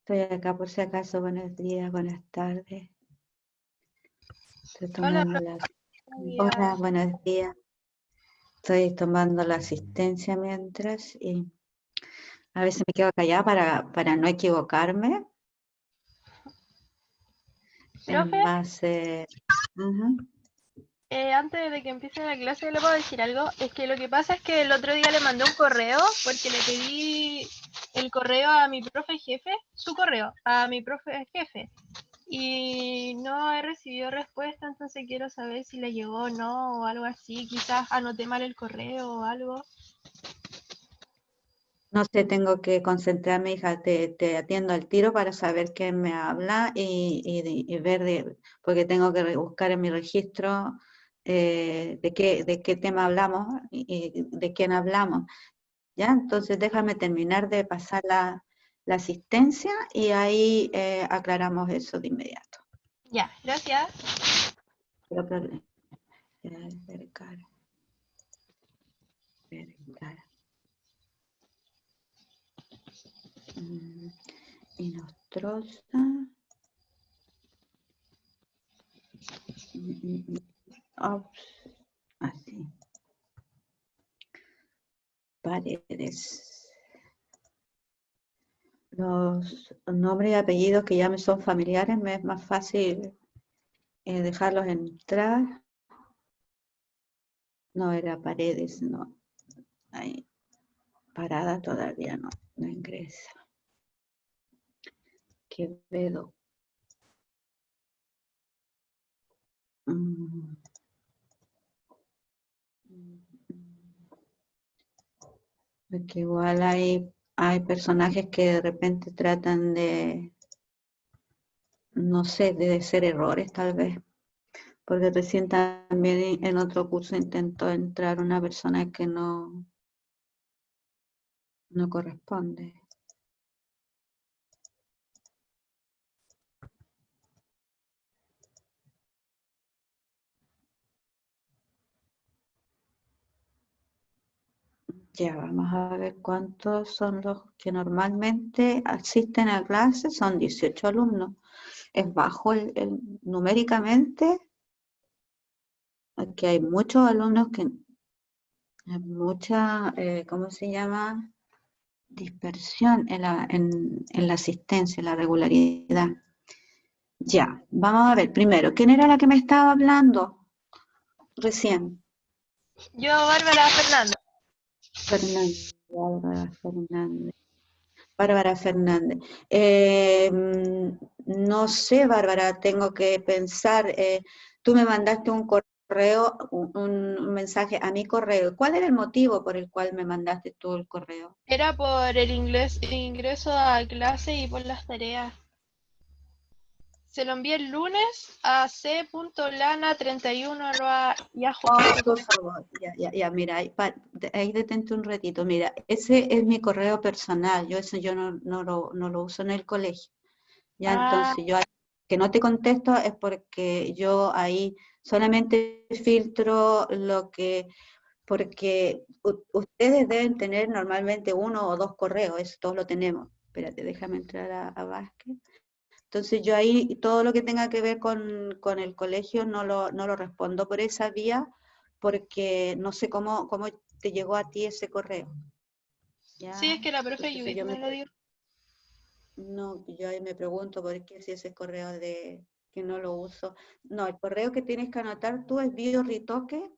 Estoy acá por si acaso. Buenos días, buenas tardes. Estoy Hola, tomando la... buenos días. Hola, buenos días. Estoy tomando la asistencia mientras y a veces me quedo callada para no equivocarme Profe, en base... Ujú. antes de que empiece la clase le puedo decir algo. Es que lo que pasa es que el otro día le mandé un correo porque le pedí el correo a mi profe jefe, su correo, a mi profe jefe. Y no he recibido respuesta, entonces quiero saber si le llegó o no, o algo así. Quizás anoté mal el correo o algo. No sé, tengo que concentrarme, hija, te atiendo al tiro para saber quién me habla y ver, porque tengo que buscar en mi registro de qué tema hablamos y de quién hablamos. ¿Ya? Entonces déjame terminar de pasar la asistencia y ahí aclaramos eso de inmediato. Ya, gracias. Pero, verificar, verificar. Y nosotros... así. Paredes. Los nombres y apellidos que ya me son familiares me es más fácil dejarlos entrar. No era Paredes, no. Ahí. Parada todavía no ingresa. Quevedo. Porque igual hay personajes que de repente tratan de, no sé, de ser errores tal vez. Porque recién también en otro curso intentó entrar una persona que no corresponde. Ya, vamos a ver cuántos son los que normalmente asisten a clases. Son 18 alumnos. Es bajo numéricamente. Aquí hay muchos alumnos que hay mucha, ¿cómo se llama? Dispersión en la asistencia, en la regularidad. Ya, vamos a ver primero, ¿quién era la que me estaba hablando recién? Yo, Bárbara Fernández. Fernández, Bárbara Fernández. Bárbara Fernández. No sé, Bárbara, tengo que pensar. Tú me mandaste un correo, un mensaje a mi correo. ¿Cuál era el motivo por el cual me mandaste tú el correo? Era por el ingreso a clase y por las tareas. Se lo envié el lunes a Ay, c.lana31@yahoo.com. por favor, ya, mira, ahí detente un ratito. Mira, ese es mi correo personal. Yo no lo uso en el colegio. Ya, Ah, entonces que no te contesto es porque yo ahí solamente filtro porque ustedes deben tener normalmente uno o dos correos, eso todos lo tenemos. Espérate, déjame entrar a Vázquez. Entonces yo ahí todo lo que tenga que ver con el colegio no lo respondo por esa vía porque no sé cómo te llegó a ti ese correo. sí, ¿Ya? es que la profe Entonces Judith me lo dio. no, yo ahí me pregunto por qué si ese correo de que no lo uso. No, el correo que tienes que anotar tú es bioritoque,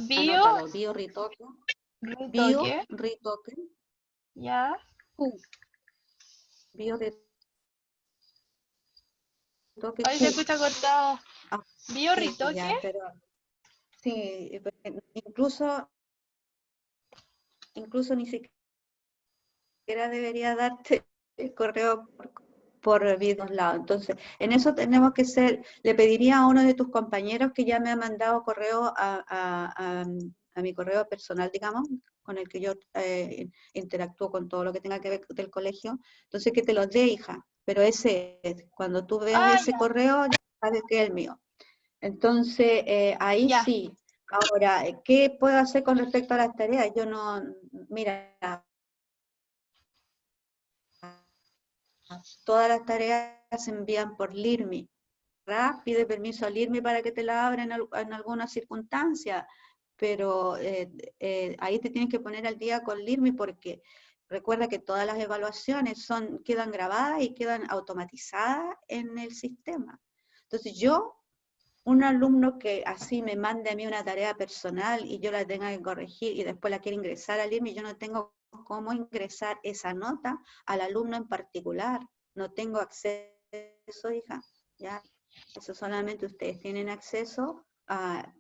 Bio, anótalo, bioritoque, toque, bioritoque, ya. bioritoque Ahí se escucha cortado. Ah, Bio, sí, ritoque. ya, pero sí, porque incluso ni siquiera debería darte el correo por videos lados. Entonces, en eso tenemos que le pediría a uno de tus compañeros que ya me ha mandado correo a mi correo personal, digamos, con el que yo interactúo con todo lo que tenga que ver del colegio, entonces que te lo dé, hija, pero cuando tú veas Ah, ese correo, ya sabes que es el mío. Entonces, ahí ya. sí. Ahora, ¿qué puedo hacer con respecto a las tareas? Mira, todas las tareas se envían por LIRMI. Pide permiso al IRMI para que te la abra en alguna circunstancia, pero ahí te tienes que poner al día con LIRMI porque recuerda que todas las evaluaciones quedan grabadas y quedan automatizadas en el sistema. Entonces un alumno que así me mande a mí una tarea personal y yo la tenga que corregir y después la quiere ingresar al IRMI, yo no tengo cómo ingresar esa nota al alumno en particular. No tengo acceso, hija, ¿ya? Eso solamente ustedes tienen acceso a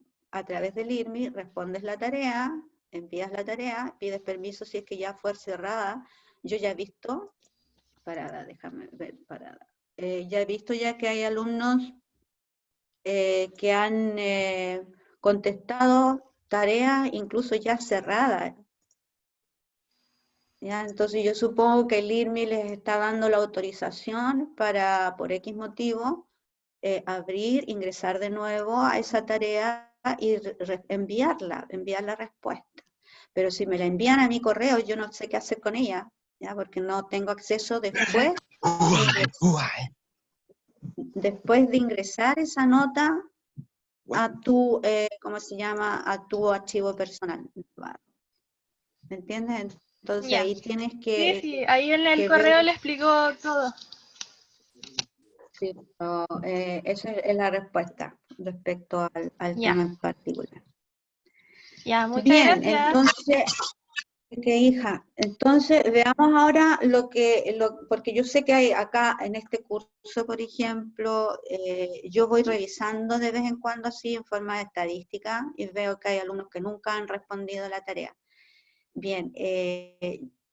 través del IRMI, respondes la tarea, envías la tarea, pides permiso si es que ya fue cerrada. Yo ya he visto, déjame ver, ya he visto ya que hay alumnos que han contestado tareas incluso ya cerradas. ¿Ya? Entonces yo supongo que el IRMI les está dando la autorización para, por X motivo, abrir, ingresar de nuevo a esa tarea y enviar la respuesta. Pero si me la envían a mi correo, yo no sé qué hacer con ella, ¿ya? Porque no tengo acceso después de ingresar esa nota a tu, ¿cómo se llama? A tu archivo personal. ¿Me entiendes? Entonces Ya. ahí tienes Sí, ahí en el que ver. correo le explicó todo. Sí, pero, esa es la respuesta respecto al Ya, tema en particular. ya, muchas Bien, gracias. entonces, hija, entonces veamos ahora porque yo sé que hay acá en este curso, por ejemplo, yo voy revisando de vez en cuando así en forma de estadística y veo que hay alumnos que nunca han respondido la tarea. Bien,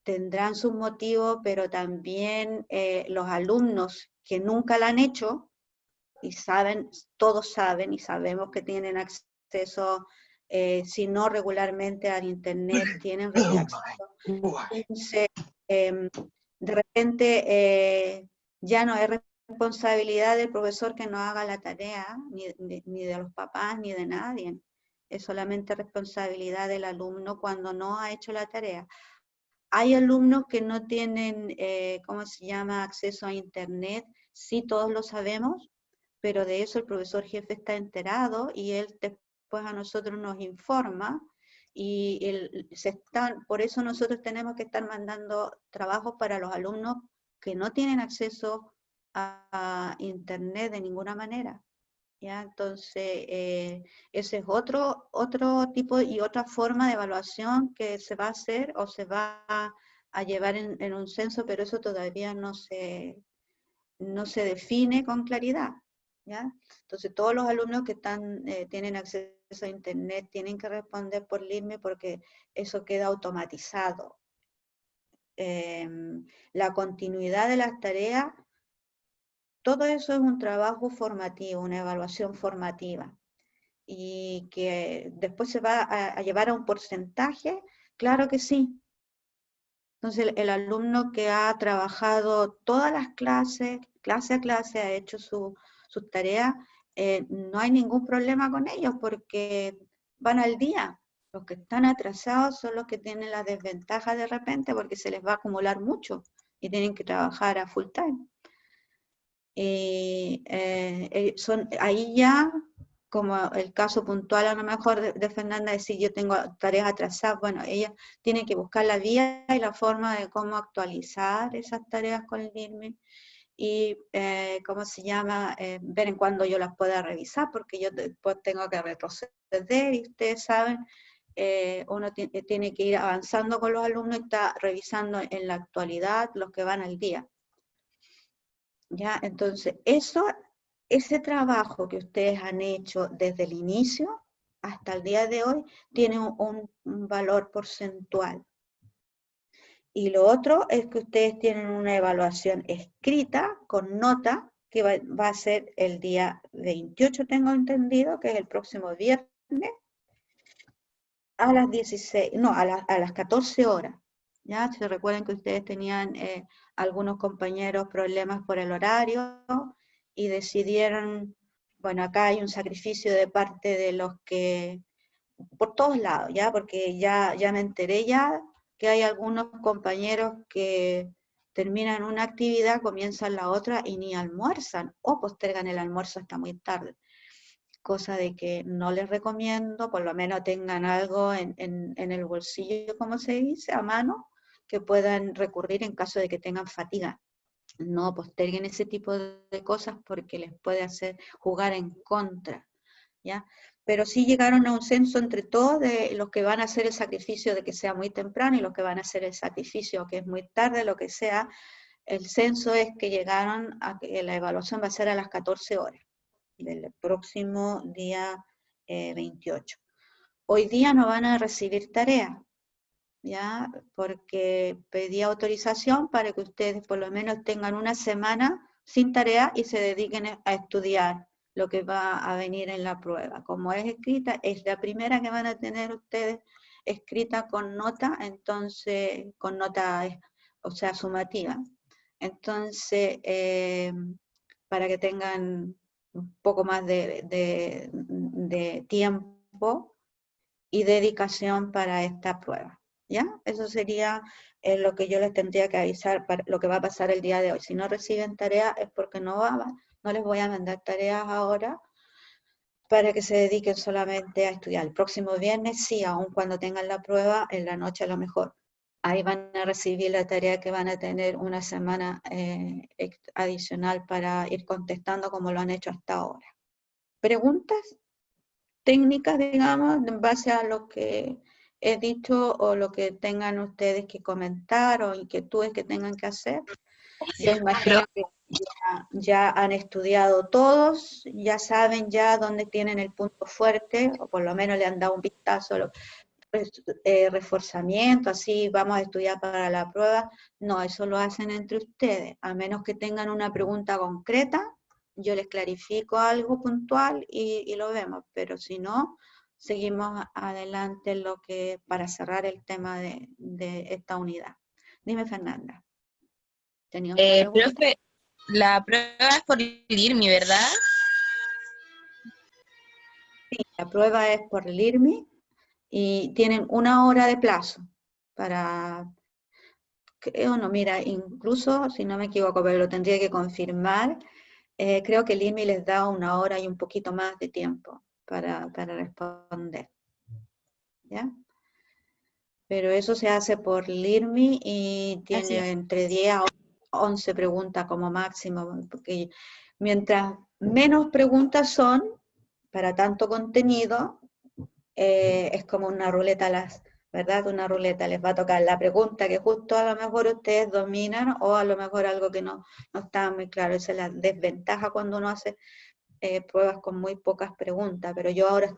tendrán sus motivos, pero también los alumnos que nunca la han hecho, y todos saben y sabemos que tienen acceso, si no regularmente al internet, tienen acceso. Entonces, de repente ya no es responsabilidad del profesor que no haga la tarea, ni de los papás, ni de nadie. Es solamente responsabilidad del alumno cuando no ha hecho la tarea. Hay alumnos que no tienen, ¿cómo se llama?, acceso a internet, sí, todos lo sabemos, pero de eso el profesor jefe está enterado y él después a nosotros nos informa y por eso nosotros tenemos que estar mandando trabajos para los alumnos que no tienen acceso a internet de ninguna manera. ¿Ya? Entonces, ese es otro tipo y otra forma de evaluación que se va a hacer o se va a llevar en un censo, pero eso todavía no se define con claridad. ¿Ya? Entonces, todos los alumnos que tienen acceso a internet tienen que responder por LIRMI porque eso queda automatizado. La continuidad de las tareas, todo eso es un trabajo formativo, una evaluación formativa, y que después se va a llevar a un porcentaje, claro que sí. Entonces el alumno que ha trabajado todas las clases, clase a clase, ha hecho sus tareas, no hay ningún problema con ellos porque van al día. Los que están atrasados son los que tienen la desventaja de repente porque se les va a acumular mucho y tienen que trabajar a full time. Ahí ya, como el caso puntual a lo mejor de Fernanda, decir yo tengo tareas atrasadas, bueno, ella tiene que buscar la vía y la forma de cómo actualizar esas tareas con el IRMI y, ¿cómo se llama?, ver en cuándo yo las pueda revisar, porque yo después tengo que retroceder y ustedes saben, uno tiene que ir avanzando con los alumnos y está revisando en la actualidad los que van al día. ¿Ya? Entonces, ese trabajo que ustedes han hecho desde el inicio hasta el día de hoy tiene un valor porcentual. Y lo otro es que ustedes tienen una evaluación escrita con nota que va a ser el día 28, tengo entendido, que es el próximo viernes, a las 16, no, a las 14 horas. ¿Ya? Se recuerden que ustedes tenían algunos compañeros problemas por el horario y decidieron, bueno, acá hay un sacrificio de parte de los que, por todos lados, ¿ya? Porque ya me enteré ya que hay algunos compañeros que terminan una actividad, comienzan la otra y ni almuerzan, o postergan el almuerzo hasta muy tarde. Cosa de que no les recomiendo, por lo menos tengan algo en el bolsillo, como se dice, a mano, que puedan recurrir en caso de que tengan fatiga. No posterguen ese tipo de cosas porque les puede hacer jugar en contra, ¿ya? Pero sí llegaron a un censo entre todos de los que van a hacer el sacrificio de que sea muy temprano y los que van a hacer el sacrificio que es muy tarde, lo que sea. El censo es que llegaron a que la evaluación va a ser a las 14 horas del próximo día 28. Hoy día no van a recibir tarea, ¿ya? Porque pedí autorización para que ustedes por lo menos tengan una semana sin tarea y se dediquen a estudiar lo que va a venir en la prueba. Como es escrita, es la primera que van a tener ustedes escrita con nota, entonces, con nota, o sea, sumativa. Entonces, para que tengan un poco más de tiempo y dedicación para esta prueba, ¿ya? Eso sería lo que yo les tendría que avisar para lo que va a pasar el día de hoy. Si no reciben tareas es porque no les voy a mandar tareas ahora para que se dediquen solamente a estudiar. El próximo viernes sí, aun cuando tengan la prueba, en la noche a lo mejor. Ahí van a recibir la tarea que van a tener una semana adicional para ir contestando como lo han hecho hasta ahora. ¿Preguntas técnicas, digamos, en base a lo que he dicho o lo que tengan ustedes que comentar o inquietudes que tengan que hacer? Yo imagino que ya han estudiado todos, ya saben ya dónde tienen el punto fuerte, o por lo menos le han dado un vistazo, reforzamiento, así vamos a estudiar para la prueba. No, eso lo hacen entre ustedes, a menos que tengan una pregunta concreta, yo les clarifico algo puntual y lo vemos, pero si no, seguimos adelante para cerrar el tema de esta unidad. Dime, Fernanda. ¿Tenías una pregunta? Profe, la prueba es por el IRMI, ¿verdad? Sí, la prueba es por el IRMI y tienen 1 hora de plazo para, creo, no, mira, incluso, si no me equivoco, pero lo tendría que confirmar, creo que el IRMI les da 1 hora y un poquito más de tiempo para responder, ¿ya? Pero eso se hace por el IRMI y tiene entre 10 a 11 preguntas como máximo, porque mientras menos preguntas son, para tanto contenido, es como una ruleta, ¿verdad? Una ruleta, les va a tocar la pregunta que justo a lo mejor ustedes dominan o a lo mejor algo que no está muy claro. Esa es la desventaja cuando uno hace pruebas con muy pocas preguntas, pero yo ahora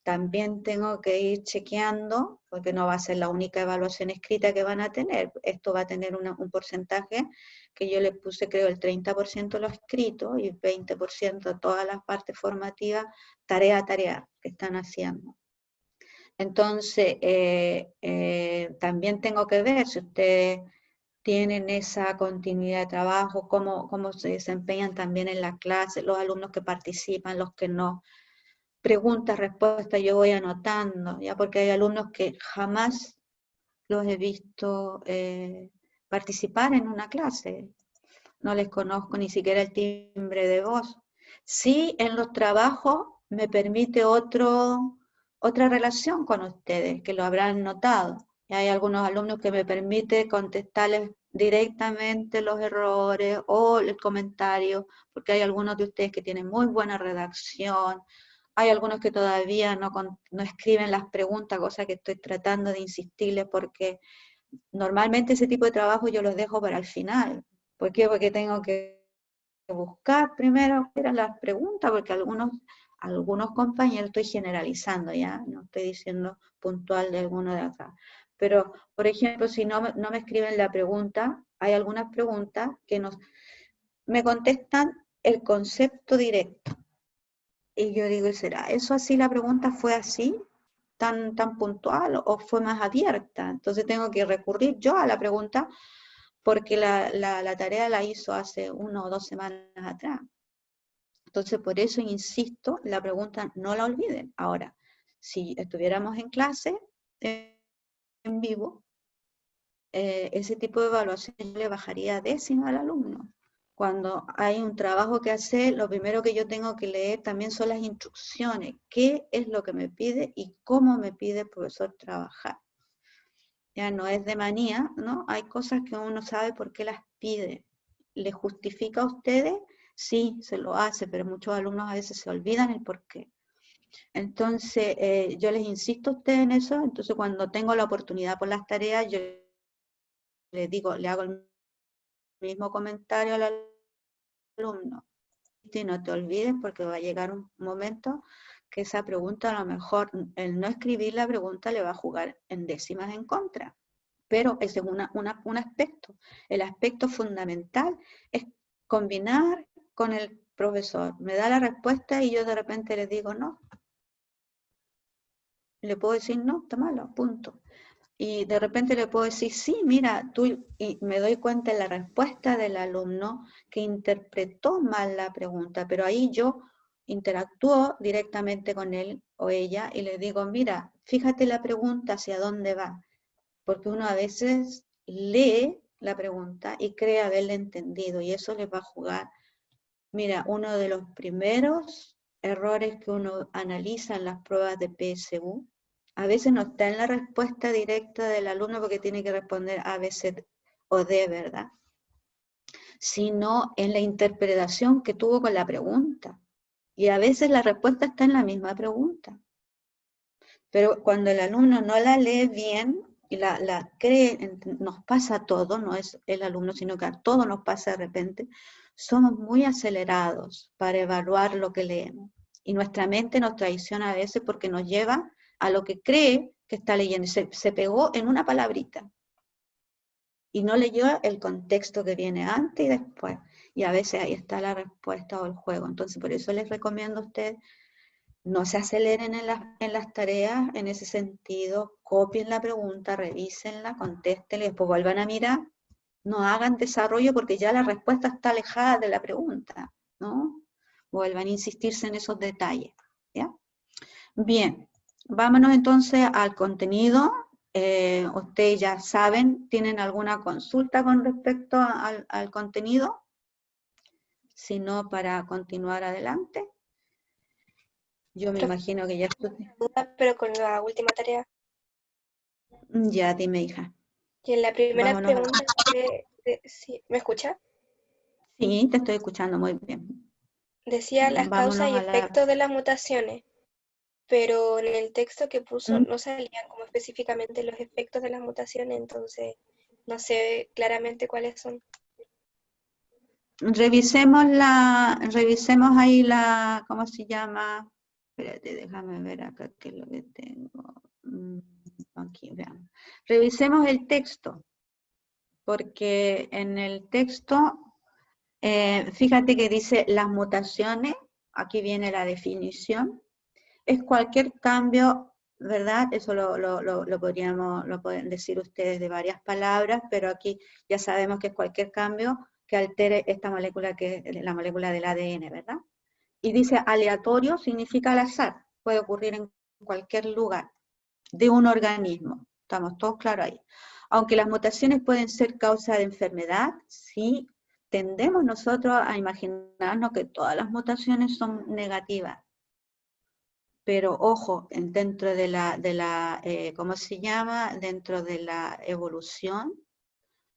también tengo que ir chequeando, porque no va a ser la única evaluación escrita que van a tener. Esto va a tener un porcentaje que yo les puse, creo, el 30% lo escrito y 20% todas las partes formativas, tarea a tarea que están haciendo. Entonces, también tengo que ver si ustedes tienen esa continuidad de trabajo, cómo se desempeñan también en la clase, los alumnos que participan, los que no. Preguntas, respuestas, yo voy anotando, ya, porque hay alumnos que jamás los he visto participar en una clase, no les conozco ni siquiera el timbre de voz. Sí, en los trabajos me permite otra relación con ustedes, que lo habrán notado. Y hay algunos alumnos que me permite contestarles directamente los errores o el comentario, porque hay algunos de ustedes que tienen muy buena redacción, hay algunos que todavía no escriben las preguntas, cosa que estoy tratando de insistirles porque normalmente ese tipo de trabajo yo los dejo para el final. ¿Por qué? Porque tengo que buscar primero las preguntas, porque algunos compañeros, estoy generalizando ya, no estoy diciendo puntual de alguno de acá. Pero, por ejemplo, si no me escriben la pregunta, hay algunas preguntas que me contestan el concepto directo. Y yo digo, ¿será eso así? ¿La pregunta fue así, tan puntual, o fue más abierta? Entonces tengo que recurrir yo a la pregunta porque la tarea la hizo hace 1 o 2 semanas atrás. Entonces por eso insisto, la pregunta no la olviden. Ahora, si estuviéramos en clase, en vivo, ese tipo de evaluación yo le bajaría décima al alumno. Cuando hay un trabajo que hacer, lo primero que yo tengo que leer también son las instrucciones. ¿Qué es lo que me pide y cómo me pide el profesor trabajar? Ya no es de manía, ¿no? Hay cosas que uno sabe por qué las pide. ¿Le justifica a ustedes? Sí, se lo hace, pero muchos alumnos a veces se olvidan el por qué. Entonces, yo les insisto a ustedes en eso. Entonces, cuando tengo la oportunidad por las tareas, yo les digo, le hago el mismo comentario al alumno. Y no te olvides porque va a llegar un momento que esa pregunta, a lo mejor, el no escribir la pregunta le va a jugar en décimas en contra. Pero ese es un aspecto. El aspecto fundamental es combinar con el profesor. Me da la respuesta y yo de repente le digo no. Le puedo decir no, está malo, punto. Y de repente le puedo decir, sí, mira, y me doy cuenta en la respuesta del alumno que interpretó mal la pregunta, pero ahí yo interactúo directamente con él o ella y le digo, mira, fíjate la pregunta hacia dónde va, porque uno a veces lee la pregunta y cree haberla entendido y eso le va a jugar. Mira, uno de los primeros errores que uno analiza en las pruebas de PSU, a veces no está en la respuesta directa del alumno porque tiene que responder A, B, C o D, ¿verdad? Sino en la interpretación que tuvo con la pregunta. Y a veces la respuesta está en la misma pregunta. Pero cuando el alumno no la lee bien y la cree, nos pasa a todos, no es el alumno, sino que a todos nos pasa de repente, somos muy acelerados para evaluar lo que leemos. Y nuestra mente nos traiciona a veces porque nos lleva a lo que cree que está leyendo. Se pegó en una palabrita. Y no leyó el contexto que viene antes y después. Y a veces ahí está la respuesta o el juego. Entonces, por eso les recomiendo a ustedes no se aceleren en las tareas en ese sentido, copien la pregunta, revísenla, contéstenla y después vuelvan a mirar. No hagan desarrollo porque ya la respuesta está alejada de la pregunta, ¿no? Vuelvan a insistirse en esos detalles, ¿ya? Bien, vámonos entonces al contenido. Ustedes ya saben, ¿tienen alguna consulta con respecto al contenido? Si no, para continuar adelante. Yo me imagino que ya estoy... Pero con la última tarea. Ya, dime, hija. Y en la primera Vámonos a... pregunta, sí, ¿me escucha? Sí, te estoy escuchando muy bien. Decía las causas Vámonos y a la... efectos de las mutaciones, pero en el texto que puso ¿Mm? no salían como específicamente los efectos de las mutaciones, entonces no sé claramente cuáles son. Revisemos ahí la, ¿cómo se llama? Espérate, déjame ver acá qué es lo que tengo. Aquí, veamos. Revisemos el texto, porque en el texto, fíjate que dice las mutaciones, aquí viene la definición, es cualquier cambio, ¿verdad? Eso lo pueden decir ustedes de varias palabras, pero aquí ya sabemos que es cualquier cambio que altere esta molécula, que es la molécula del ADN, ¿verdad? Y dice aleatorio significa al azar, puede ocurrir en cualquier lugar de un organismo. Estamos todos claros ahí. Aunque las mutaciones pueden ser causa de enfermedad, sí tendemos nosotros a imaginarnos que todas las mutaciones son negativas. Pero ojo, dentro de la ¿cómo se llama? Dentro de la evolución,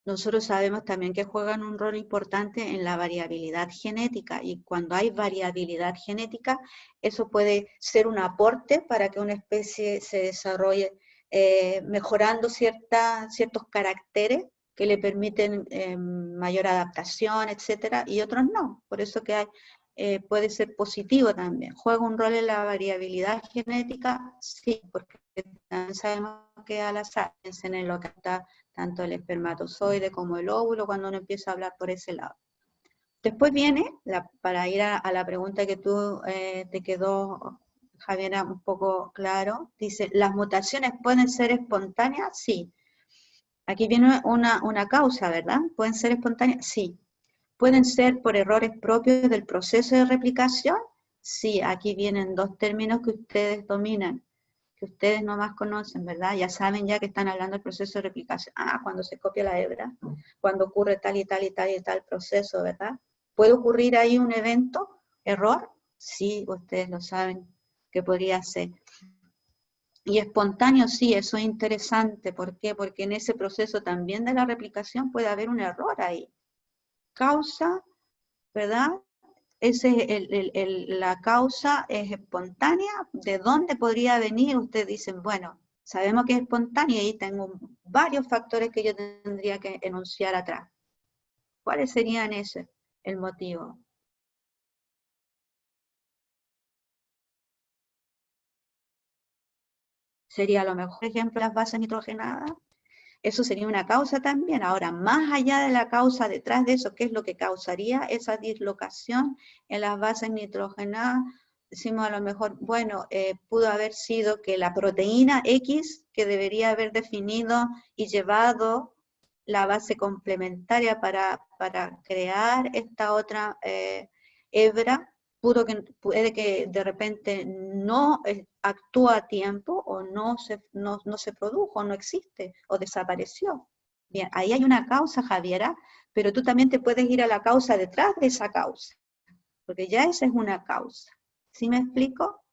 nosotros sabemos también que juegan un rol importante en la variabilidad genética, y cuando hay variabilidad genética, eso puede ser un aporte para que una especie se desarrolle mejorando ciertos caracteres que le permiten mayor adaptación, etcétera, y otros no. Por eso que puede ser positivo también. ¿Juega un rol en la variabilidad genética? Sí, porque también sabemos que al azar, piensen en lo que está tanto el espermatozoide como el óvulo, cuando uno empieza a hablar por ese lado. Después viene, para ir a la pregunta que tú te quedó, Javiera, un poco claro, dice, ¿las mutaciones pueden ser espontáneas? Sí. Aquí viene una causa, ¿verdad? ¿Pueden ser espontáneas? Sí. ¿Pueden ser por errores propios del proceso de replicación? Sí, aquí vienen dos términos que ustedes dominan, que ustedes nomás conocen, ¿verdad? Ya saben ya que están hablando del proceso de replicación. Ah, cuando se copia la hebra, cuando ocurre tal y tal y tal y tal proceso, ¿verdad? ¿Puede ocurrir ahí un evento, error? Sí, ustedes lo saben que podría ser. Y espontáneo, sí, eso es interesante. ¿Por qué? Porque en ese proceso también de la replicación puede haber un error ahí. Causa, ¿verdad? La causa es espontánea. ¿De dónde podría venir? Ustedes dicen, bueno, sabemos que es espontánea y ahí tengo varios factores que yo tendría que enunciar atrás. ¿Cuáles serían ese el motivo? Sería a lo mejor, por ejemplo, las bases nitrogenadas. Eso sería una causa también. Ahora, más allá de la causa, detrás de eso, ¿qué es lo que causaría esa dislocación en las bases nitrogenadas? Decimos a lo mejor, bueno, pudo haber sido que la proteína X, que debería haber definido y llevado la base complementaria para crear esta otra hebra, puede que de repente no actúa a tiempo o no se produjo, no existe o desapareció. Bien, ahí hay una causa, Javiera, pero tú también te puedes ir a la causa detrás de esa causa, porque ya esa es una causa. ¿Sí me explico?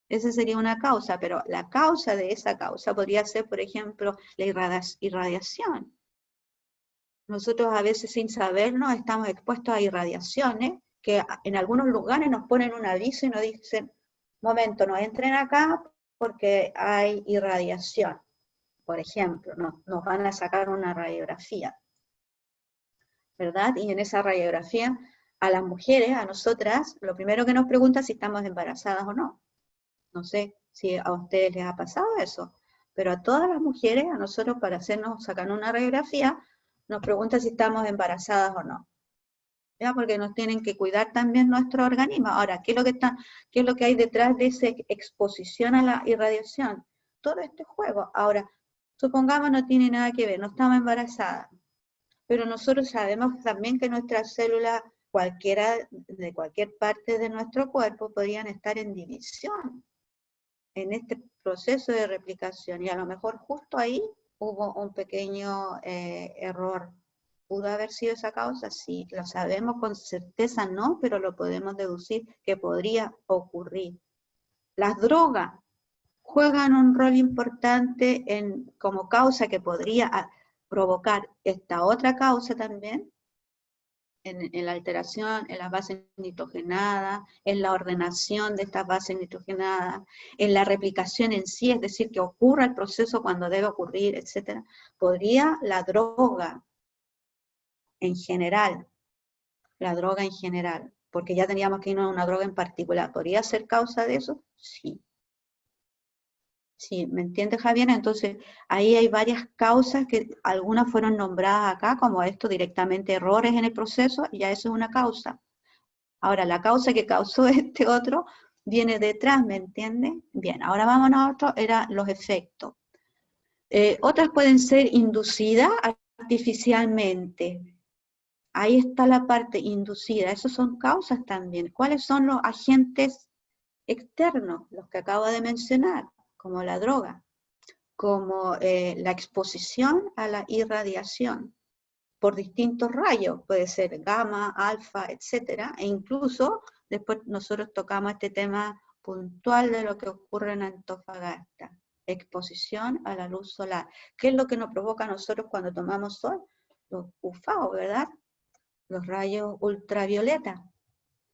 Esa sería una causa, pero la causa de esa causa podría ser, por ejemplo, la irradiación. Nosotros a veces sin sabernos estamos expuestos a irradiaciones que en algunos lugares nos ponen un aviso y nos dicen, momento, no entren acá porque hay irradiación. Por ejemplo, nos van a sacar una radiografía, ¿verdad? Y en esa radiografía, a las mujeres, a nosotras, lo primero que nos pregunta es si estamos embarazadas o no. No sé si a ustedes les ha pasado eso, pero a todas las mujeres, a nosotros para sacar una radiografía, nos pregunta si estamos embarazadas o no. ¿Ya? Porque nos tienen que cuidar también nuestro organismo. Ahora, ¿qué es lo que hay detrás de esa exposición a la irradiación? Todo este juego. Ahora, supongamos no tiene nada que ver, no estamos embarazadas, pero nosotros sabemos también que nuestras células, de cualquier parte de nuestro cuerpo, podrían estar en división en este proceso de replicación, y a lo mejor justo ahí hubo un pequeño error. ¿Pudo haber sido esa causa? Sí, lo sabemos con certeza, no, pero lo podemos deducir que podría ocurrir. Las drogas juegan un rol importante como causa que podría provocar esta otra causa también, en la alteración, en las bases nitrogenadas, en la ordenación de estas bases nitrogenadas, en la replicación en sí, es decir, que ocurra el proceso cuando debe ocurrir, etc. Podría la droga en general, porque ya teníamos que irnos a una droga en particular, ¿podría ser causa de eso? Sí. Sí, ¿me entiendes, Javier? Entonces, ahí hay varias causas que algunas fueron nombradas acá, como esto directamente errores en el proceso, ya eso es una causa. Ahora, la causa que causó este otro viene detrás, ¿me entiendes? Bien, ahora vámonos a otro, eran los efectos. Otras pueden ser inducidas artificialmente. Ahí está la parte inducida, esas son causas también. ¿Cuáles son los agentes externos? Los que acabo de mencionar, como la droga, como la exposición a la irradiación por distintos rayos, puede ser gamma, alfa, etcétera, e incluso después nosotros tocamos este tema puntual de lo que ocurre en Antofagasta, exposición a la luz solar. ¿Qué es lo que nos provoca a nosotros cuando tomamos sol? Los UFO, ¿verdad? Los rayos ultravioleta,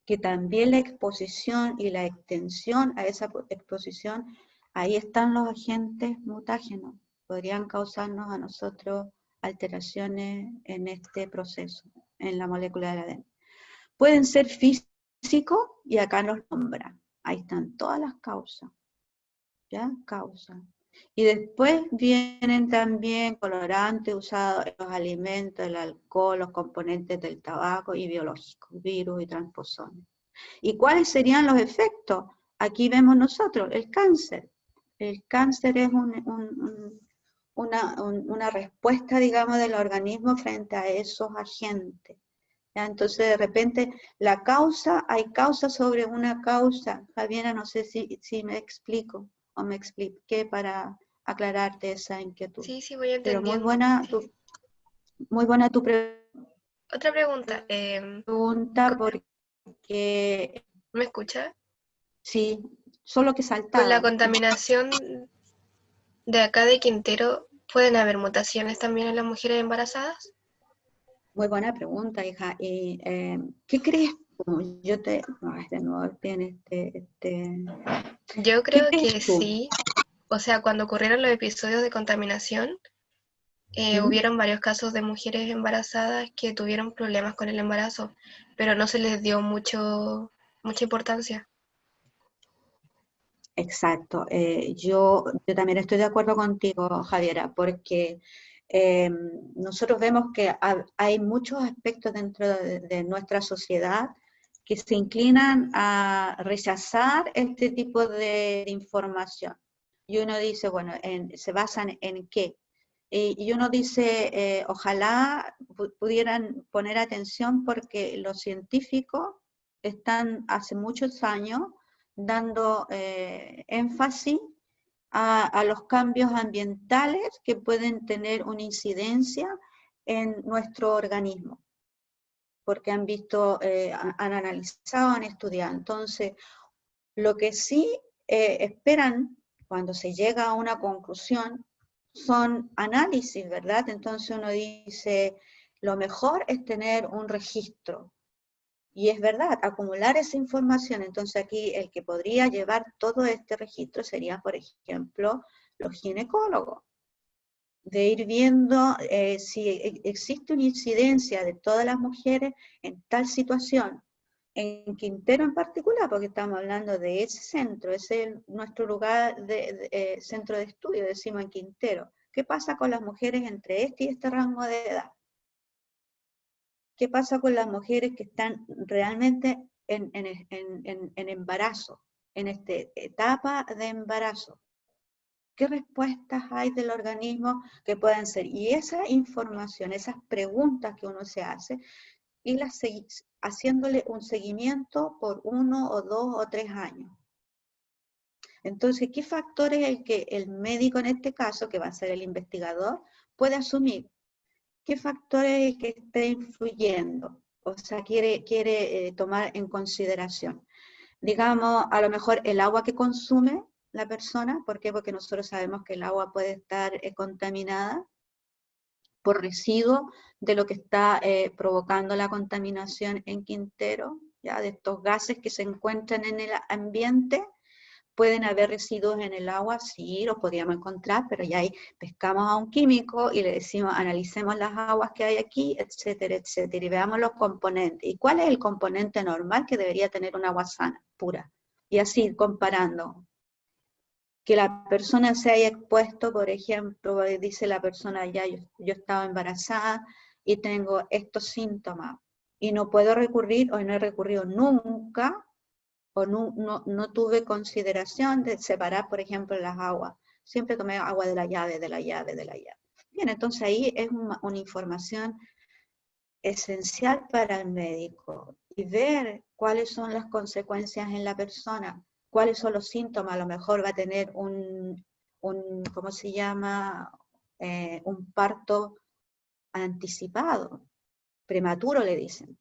que también la exposición y la extensión a esa exposición, ahí están los agentes mutágenos, podrían causarnos a nosotros alteraciones en este proceso, en la molécula del ADN. Pueden ser físicos, y acá nos nombran, ahí están todas las causas, ¿ya? Causas. Y después vienen también colorantes usados en los alimentos, el alcohol, los componentes del tabaco y biológicos, virus y transposones. ¿Y cuáles serían los efectos? Aquí vemos nosotros, el cáncer. El cáncer es una respuesta, digamos, del organismo frente a esos agentes. ¿Ya? Entonces, de repente, hay causa sobre una causa. Javiera, no sé si me explico o me expliqué para aclararte esa inquietud. Sí, voy Pero entendiendo. muy buena tu Otra pregunta. pregunta, porque ¿Me escucha? sí, solo que Con la saltaba. contaminación de acá de Quintero, ¿pueden haber mutaciones también en las mujeres embarazadas? Muy buena pregunta, hija. Y, ¿qué crees tú? De nuevo tiene Yo ¿qué creo crees que tú? sí. O sea, cuando ocurrieron los episodios de contaminación, ¿Mm? hubieron varios casos de mujeres embarazadas que tuvieron problemas con el embarazo, pero no se les dio mucha importancia. Exacto. Yo también estoy de acuerdo contigo, Javiera, porque nosotros vemos que hay muchos aspectos dentro de nuestra sociedad que se inclinan a rechazar este tipo de información. Y uno dice, bueno, ¿se basan en qué? Y uno dice, ojalá pudieran poner atención porque los científicos están hace muchos años dando énfasis a los cambios ambientales que pueden tener una incidencia en nuestro organismo, porque han visto, han analizado, han estudiado. Entonces, lo que sí esperan cuando se llega a una conclusión son análisis, ¿verdad? Entonces uno dice, lo mejor es tener un registro. Y es verdad, acumular esa información. Entonces aquí el que podría llevar todo este registro sería, por ejemplo, los ginecólogos. De ir viendo si existe una incidencia de todas las mujeres en tal situación. En Quintero en particular, porque estamos hablando de ese centro, ese es nuestro lugar de centro de estudio, decimos en Quintero. ¿Qué pasa con las mujeres entre este y este rango de edad? ¿Qué pasa con las mujeres que están realmente en embarazo, en esta etapa de embarazo? ¿Qué respuestas hay del organismo que pueden ser? Y esa información, esas preguntas que uno se hace, y haciéndole un seguimiento por 1 o 2 o 3 años. Entonces, ¿qué factor es el que el médico en este caso, que va a ser el investigador, puede asumir? ¿Qué factor es el que está influyendo? O sea, quiere tomar en consideración. Digamos, a lo mejor el agua que consume la persona. ¿Por qué? Porque nosotros sabemos que el agua puede estar contaminada por residuos de lo que está provocando la contaminación en Quintero, ya de estos gases que se encuentran en el ambiente. ¿Pueden haber residuos en el agua? Sí, los podríamos encontrar, pero ya ahí pescamos a un químico y le decimos, analicemos las aguas que hay aquí, etcétera, etcétera, y veamos los componentes. ¿Y cuál es el componente normal que debería tener un agua sana, pura? Y así, comparando. Que la persona se haya expuesto, por ejemplo, dice la persona, ya yo estaba embarazada y tengo estos síntomas, y no puedo recurrir, o no he recurrido nunca, o no tuve consideración de separar, por ejemplo, las aguas. Siempre tomé agua de la llave, de la llave, de la llave. Bien, entonces ahí es una información esencial para el médico, y ver cuáles son las consecuencias en la persona, cuáles son los síntomas. A lo mejor va a tener ¿cómo se llama? Un parto anticipado, prematuro le dicen.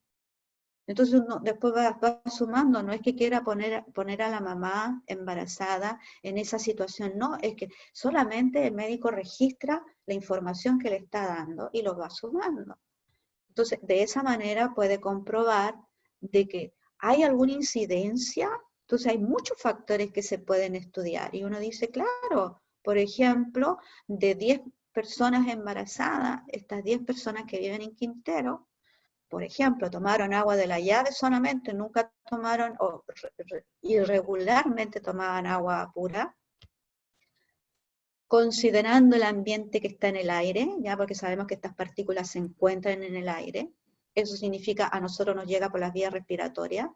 Entonces uno después va sumando, no es que quiera poner a la mamá embarazada en esa situación, no, es que solamente el médico registra la información que le está dando y lo va sumando. Entonces, de esa manera puede comprobar de que hay alguna incidencia. Entonces hay muchos factores que se pueden estudiar y uno dice, claro, por ejemplo, de 10 personas embarazadas, estas 10 personas que viven en Quintero, por ejemplo, tomaron agua de la llave solamente, nunca tomaron, o irregularmente tomaban agua pura, considerando el ambiente que está en el aire, ya porque sabemos que estas partículas se encuentran en el aire. Eso significa a nosotros nos llega por las vías respiratorias.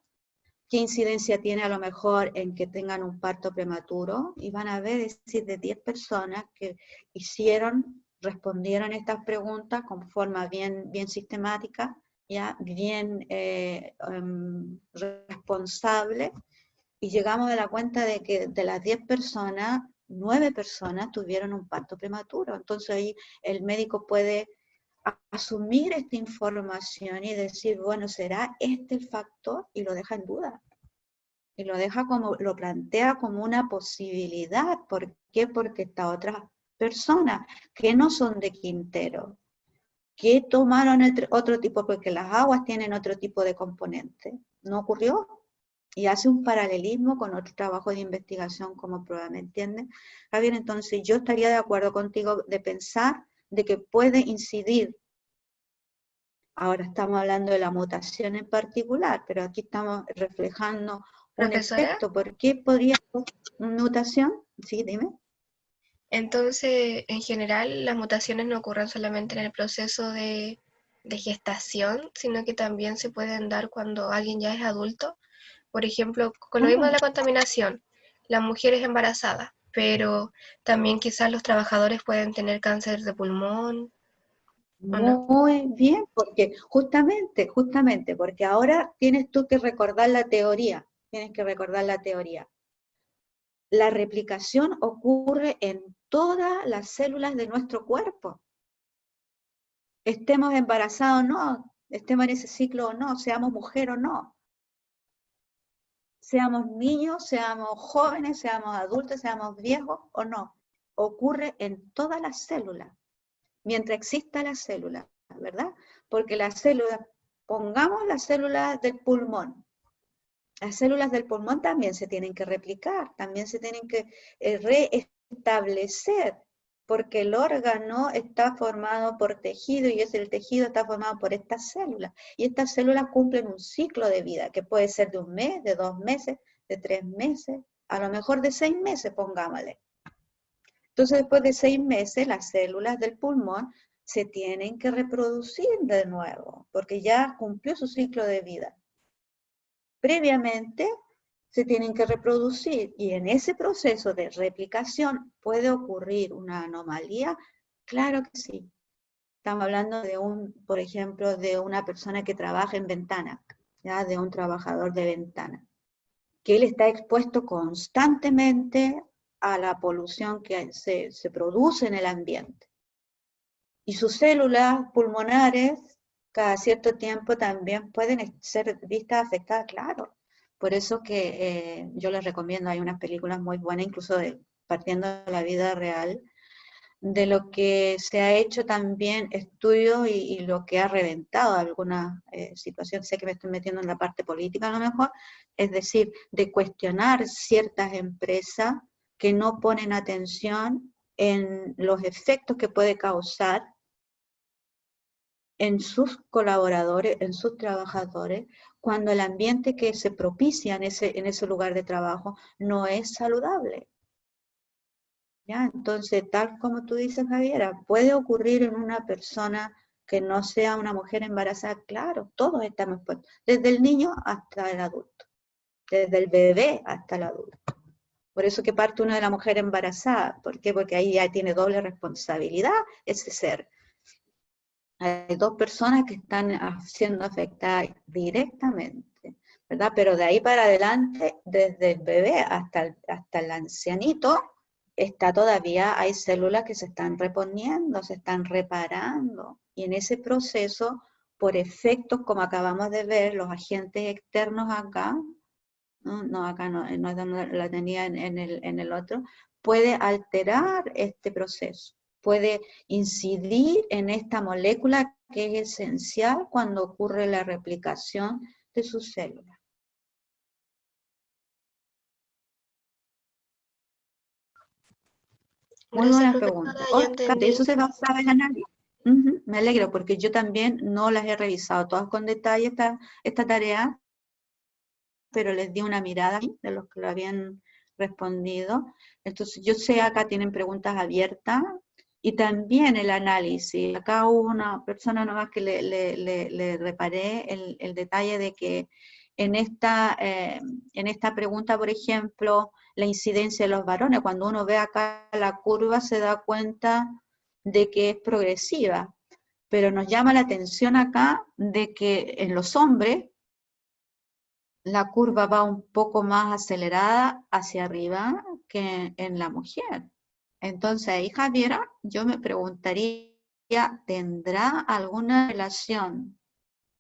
¿Qué incidencia tiene a lo mejor en que tengan un parto prematuro? Y van a ver, es decir, de 10 personas que respondieron estas preguntas con forma bien sistemática, ya bien responsable, y llegamos a la cuenta de que de las 10 personas, 9 personas tuvieron un parto prematuro. Entonces ahí el médico puede asumir esta información y decir, bueno, ¿será este el factor? Y lo deja en duda. Y lo deja como, lo plantea como una posibilidad. ¿Por qué? Porque estas otras personas que no son de Quintero, que tomaron otro tipo, porque las aguas tienen otro tipo de componente, no ocurrió. Y hace un paralelismo con otro trabajo de investigación como prueba, ¿me entiendes? Javier, entonces yo estaría de acuerdo contigo de pensar de que puede incidir. Ahora estamos hablando de la mutación en particular, pero aquí estamos reflejando un Profesora, efecto. ¿Por qué podría ser una mutación? Sí, dime. entonces, en general, las mutaciones no ocurren solamente en el proceso de gestación, sino que también se pueden dar cuando alguien ya es adulto. Por ejemplo, con lo mismo de Claro. la contaminación, la mujer es embarazada, pero también quizás los trabajadores pueden tener cáncer de pulmón, ¿o no? Muy bien, porque justamente, porque ahora tienes tú que recordar la teoría, tienes que recordar la teoría. La replicación ocurre en todas las células de nuestro cuerpo. Estemos embarazados o no, estemos en ese ciclo o no, seamos mujer o no. Seamos niños, seamos jóvenes, seamos adultos, seamos viejos o no. Ocurre en todas las células, mientras exista la célula, ¿verdad? Porque las células, pongamos las células del pulmón. Las células del pulmón también se tienen que replicar, también se tienen que reestablecer, porque el órgano está formado por tejido y el tejido está formado por estas células. Y estas células cumplen un ciclo de vida, que puede ser de 1 mes, de 2 meses, de 3 meses, a lo mejor de 6 meses, pongámosle. Entonces, después de 6 meses, las células del pulmón se tienen que reproducir de nuevo, porque ya cumplió su ciclo de vida. Previamente se tienen que reproducir y en ese proceso de replicación puede ocurrir una anomalía. Claro que sí. Estamos hablando de por ejemplo, de una persona que trabaja en ventana, ¿ya? De un trabajador de ventana, que él está expuesto constantemente a la polución que se produce en el ambiente. Y sus células pulmonares cada cierto tiempo también pueden ser vistas afectadas, claro. Por eso que yo les recomiendo, hay unas películas muy buenas, incluso partiendo de la vida real, de lo que se ha hecho también estudios y lo que ha reventado algunas situaciones. Sé que me estoy metiendo en la parte política a lo mejor, es decir, de cuestionar ciertas empresas que no ponen atención en los efectos que puede causar en sus colaboradores, en sus trabajadores, cuando el ambiente que se propicia en ese lugar de trabajo no es saludable. ¿Ya? Entonces, tal como tú dices, Javiera, puede ocurrir en una persona que no sea una mujer embarazada, claro, todos estamos expuestos, desde el niño hasta el adulto, desde el bebé hasta el adulto. Por eso que parte uno de la mujer embarazada, ¿por qué? Porque ahí ya tiene doble responsabilidad ese ser. Hay 2 personas que están siendo afectadas directamente, ¿verdad? Pero de ahí para adelante, desde el bebé hasta el ancianito, hay células que se están reponiendo, se están reparando. Y en ese proceso, por efectos, como acabamos de ver, los agentes externos acá, no acá no es donde la tenía en el otro, puede alterar este proceso, puede incidir en esta molécula que es esencial cuando ocurre la replicación de sus células. Muy Gracias, buena profesora, pregunta. ya Oscar, de entendí. eso se basaba el análisis. Me alegro porque yo también no las he revisado todas con detalle esta tarea, pero les di una mirada de los que lo habían respondido. Entonces, yo sé acá tienen preguntas abiertas y también el análisis. Acá hubo una persona nomás que le reparé el detalle de que en esta pregunta, por ejemplo, la incidencia de los varones, cuando uno ve acá la curva se da cuenta de que es progresiva, pero nos llama la atención acá de que en los hombres la curva va un poco más acelerada hacia arriba que en la mujer. Entonces ahí, Javiera, yo me preguntaría, ¿tendrá alguna relación,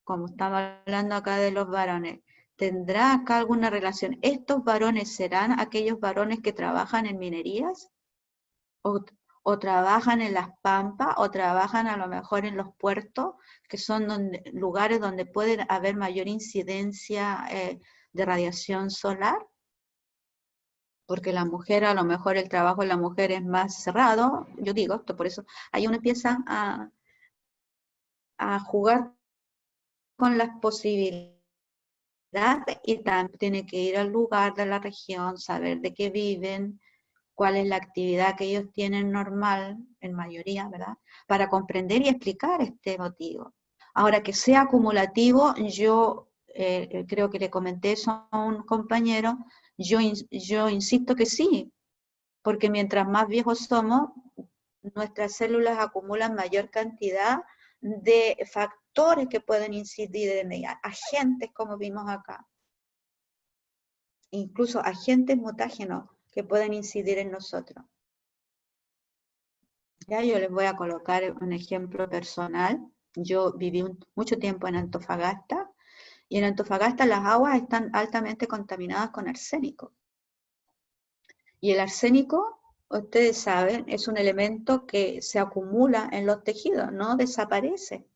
como estamos hablando acá de los varones, ¿tendrá acá alguna relación? ¿Estos varones serán aquellos varones que trabajan en minerías? ¿O trabajan en las pampas? ¿O trabajan a lo mejor en los puertos, que son lugares donde puede haber mayor incidencia de radiación solar? Porque la mujer, a lo mejor el trabajo de la mujer es más cerrado, yo digo esto, por eso ahí uno empieza a jugar con las posibilidades y también tiene que ir al lugar de la región, saber de qué viven, cuál es la actividad que ellos tienen normal, en mayoría, ¿verdad? Para comprender y explicar este motivo. Ahora, que sea acumulativo, yo creo que le comenté eso a un compañero, yo insisto que sí, porque mientras más viejos somos, nuestras células acumulan mayor cantidad de factores que pueden incidir en ellas, agentes como vimos acá, incluso agentes mutágenos que pueden incidir en nosotros. Ya yo les voy a colocar un ejemplo personal. Yo viví mucho tiempo en Antofagasta, y en Antofagasta las aguas están altamente contaminadas con arsénico. Y el arsénico, ustedes saben, es un elemento que se acumula en los tejidos, no desaparece.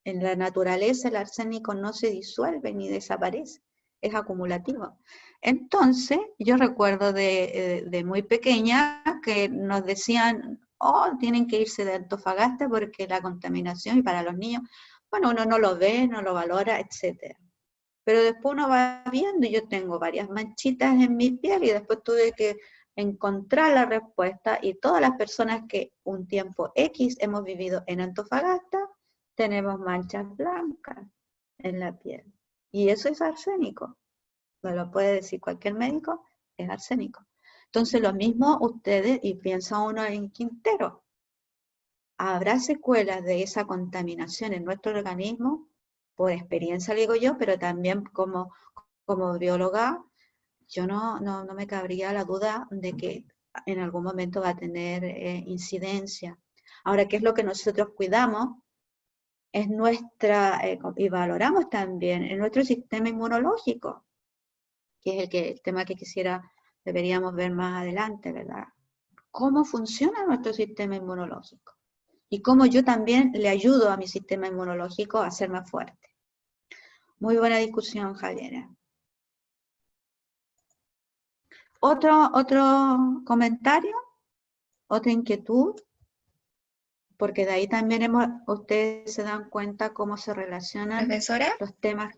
En la naturaleza el arsénico no se disuelve ni desaparece, es acumulativo. Entonces, yo recuerdo de muy pequeña que nos decían, oh, tienen que irse de Antofagasta porque la contaminación, y para los niños, bueno, uno no lo ve, no lo valora, etc. Pero después uno va viendo, y yo tengo varias manchitas en mi piel, y después tuve que encontrar la respuesta, y todas las personas que un tiempo X hemos vivido en Antofagasta, tenemos manchas blancas en la piel. Y eso es arsénico. Me lo puede decir cualquier médico, es arsénico. Entonces lo mismo ustedes, y piensa uno en Quintero, ¿habrá secuelas de esa contaminación en nuestro organismo? Por experiencia, digo yo, pero también como bióloga, yo no me cabría la duda de que en algún momento va a tener incidencia. Ahora, ¿qué es lo que nosotros cuidamos? Es y valoramos también, en nuestro sistema inmunológico, que es el tema que deberíamos ver más adelante, ¿verdad? ¿Cómo funciona nuestro sistema inmunológico? Y cómo yo también le ayudo a mi sistema inmunológico a ser más fuerte. Muy buena discusión, Javiera. ¿Otro comentario? ¿Otra inquietud? Porque de ahí también ustedes se dan cuenta cómo se relacionan Profesora, los temas.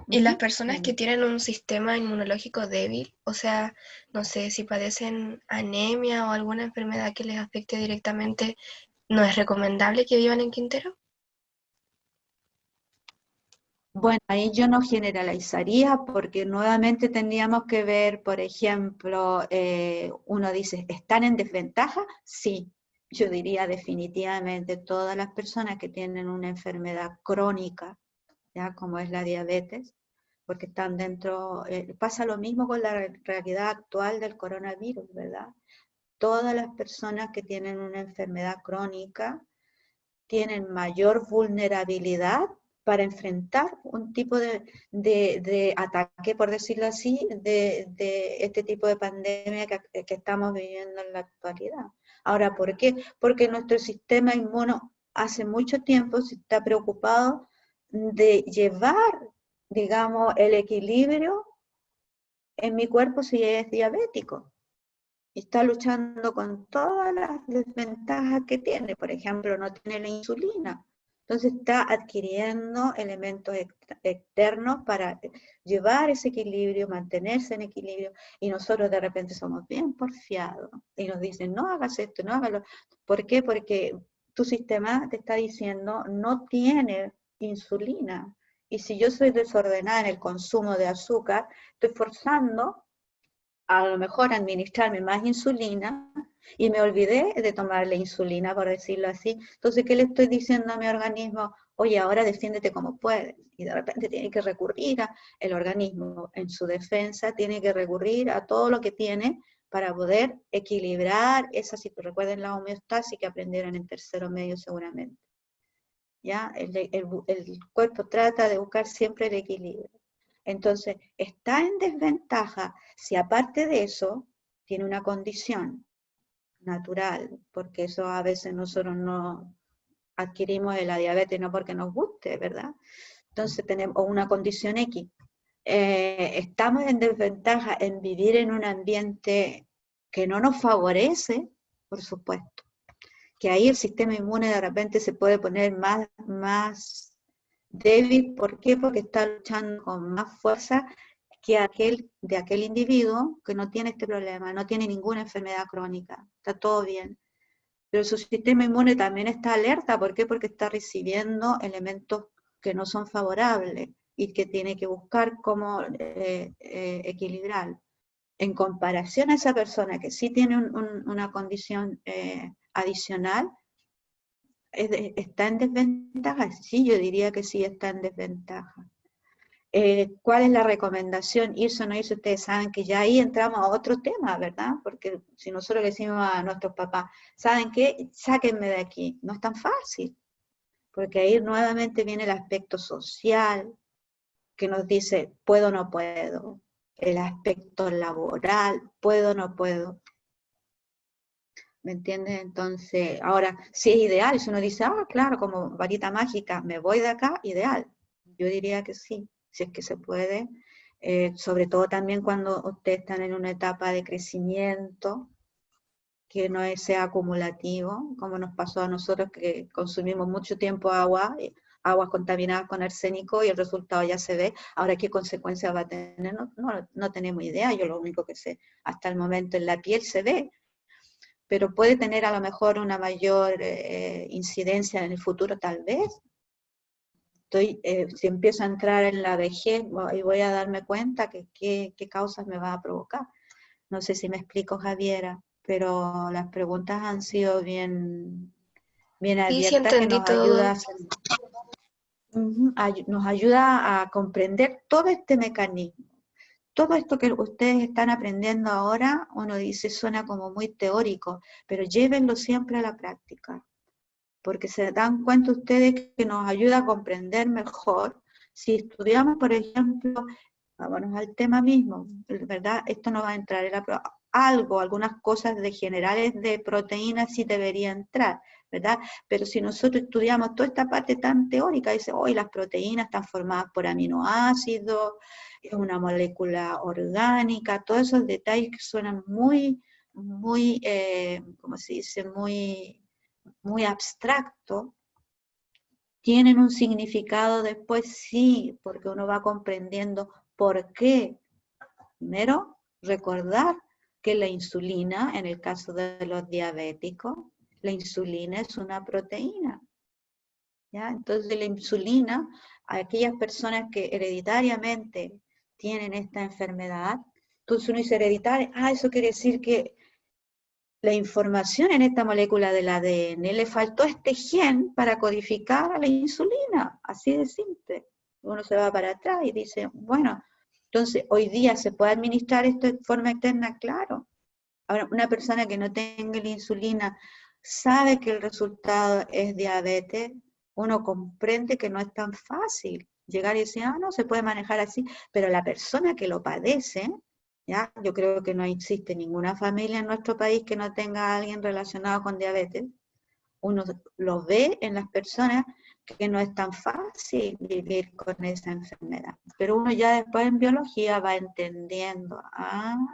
y las personas que tienen un sistema inmunológico débil, o sea, no sé, si padecen anemia o alguna enfermedad que les afecte directamente, ¿no es recomendable que vivan en Quintero? Bueno, ahí yo no generalizaría, porque nuevamente tendríamos que ver, por ejemplo, uno dice, ¿están en desventaja? Sí, yo diría definitivamente todas las personas que tienen una enfermedad crónica, ya como es la diabetes, porque están dentro, pasa lo mismo con la realidad actual del coronavirus, ¿verdad? Todas las personas que tienen una enfermedad crónica tienen mayor vulnerabilidad para enfrentar un tipo de ataque, por decirlo así, de este tipo de pandemia que estamos viviendo en la actualidad. Ahora, ¿por qué? Porque nuestro sistema inmuno hace mucho tiempo se está preocupado de llevar, digamos, el equilibrio en mi cuerpo si es diabético. Está luchando con todas las desventajas que tiene. Por ejemplo, no tiene la insulina. Entonces está adquiriendo elementos externos para llevar ese equilibrio, mantenerse en equilibrio, y nosotros de repente somos bien porfiados y nos dicen, no hagas esto, no hágalo. ¿Por qué? Porque tu sistema te está diciendo, no tiene insulina. Y si yo soy desordenada en el consumo de azúcar, estoy forzando a lo mejor administrarme más insulina, y me olvidé de tomar la insulina, por decirlo así. Entonces, ¿qué le estoy diciendo a mi organismo? Oye, ahora defiéndete como puedes. Y de repente tiene que recurrir el organismo en su defensa, tiene que recurrir a todo lo que tiene para poder equilibrar esa situación. Recuerden la homeostasis que aprendieron en tercero medio seguramente. ¿Ya? El cuerpo trata de buscar siempre el equilibrio. Entonces, está en desventaja si aparte de eso tiene una condición natural, porque eso a veces nosotros no adquirimos de la diabetes no porque nos guste, ¿verdad? Entonces tenemos una condición X. Estamos en desventaja en vivir en un ambiente que no nos favorece, por supuesto, que ahí el sistema inmune de repente se puede poner más débil. ¿Por qué? Porque está luchando con más fuerza que aquel individuo que no tiene este problema, no tiene ninguna enfermedad crónica, está todo bien. Pero su sistema inmune también está alerta. ¿Por qué? Porque está recibiendo elementos que no son favorables y que tiene que buscar cómo equilibrar. En comparación a esa persona que sí tiene una condición adicional, ¿está en desventaja? Sí, yo diría que sí está en desventaja. ¿Cuál es la recomendación? ¿Irse o no irse? Ustedes saben que ya ahí entramos a otro tema, ¿verdad? Porque si nosotros le decimos a nuestros papás, ¿saben qué? Sáquenme de aquí. No es tan fácil, porque ahí nuevamente viene el aspecto social, que nos dice, puedo o no puedo. El aspecto laboral, puedo o no puedo. ¿Me entiendes? Entonces, ahora, si es ideal, si uno dice, claro, como varita mágica, me voy de acá, ideal. Yo diría que sí, si es que se puede, sobre todo también cuando ustedes están en una etapa de crecimiento, que no sea acumulativo, como nos pasó a nosotros que consumimos mucho tiempo aguas contaminadas con arsénico y el resultado ya se ve. Ahora, ¿qué consecuencias va a tener? No tenemos idea. Yo lo único que sé, hasta el momento en la piel se ve, pero puede tener a lo mejor una mayor incidencia en el futuro, tal vez. Si empiezo a entrar en la vejez, voy a darme cuenta que qué causas me va a provocar. No sé si me explico, Javiera, pero las preguntas han sido bien Sí, abiertas, que entendí nos todo. nos ayuda a comprender todo este mecanismo. Todo esto que ustedes están aprendiendo ahora, uno dice, suena como muy teórico, pero llévenlo siempre a la práctica, porque se dan cuenta ustedes que nos ayuda a comprender mejor. Si estudiamos, por ejemplo, vámonos al tema mismo, ¿verdad? Esto no va a entrar en la prueba. Algunas cosas generales de proteínas sí debería entrar, ¿verdad? Pero si nosotros estudiamos toda esta parte tan teórica, dice, hoy las proteínas están formadas por aminoácidos, es una molécula orgánica, todos esos detalles que suenan muy, ¿cómo se dice? Muy abstracto, tienen un significado después, sí, porque uno va comprendiendo por qué. Primero, recordar que la insulina, en el caso de los diabéticos, la insulina es una proteína. ¿Ya? Entonces la insulina, a aquellas personas que hereditariamente tienen esta enfermedad, entonces uno dice hereditaria, eso quiere decir que la información en esta molécula del ADN le faltó este gen para codificar a la insulina, así de simple. Uno se va para atrás y dice, bueno, entonces hoy día se puede administrar esto de forma externa, claro. Ahora, una persona que no tenga la insulina sabe que el resultado es diabetes, uno comprende que no es tan fácil llegar y decir, no, se puede manejar así, pero la persona que lo padece, ¿ya? Yo creo que no existe ninguna familia en nuestro país que no tenga a alguien relacionado con diabetes. Uno lo ve en las personas que no es tan fácil vivir con esa enfermedad. Pero uno ya después en biología va entendiendo,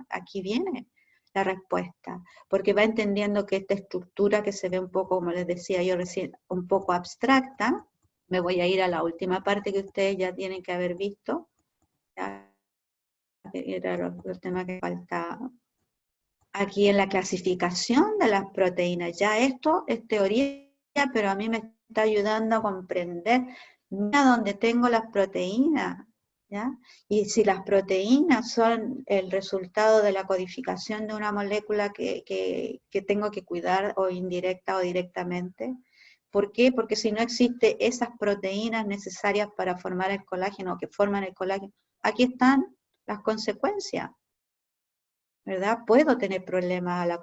aquí viene la respuesta, porque va entendiendo que esta estructura que se ve un poco, como les decía yo recién, un poco abstracta, me voy a ir a la última parte que ustedes ya tienen que haber visto, ¿ya? Era el tema que faltaba. Aquí en la clasificación de las proteínas, ya esto es teoría, pero a mí me está ayudando a comprender, mira dónde tengo las proteínas, ¿ya? Y si las proteínas son el resultado de la codificación de una molécula que tengo que cuidar, o indirecta o directamente, ¿por qué? Porque si no existen esas proteínas necesarias para formar el colágeno, o que forman el colágeno, aquí están las consecuencias, ¿verdad? Puedo tener problemas a los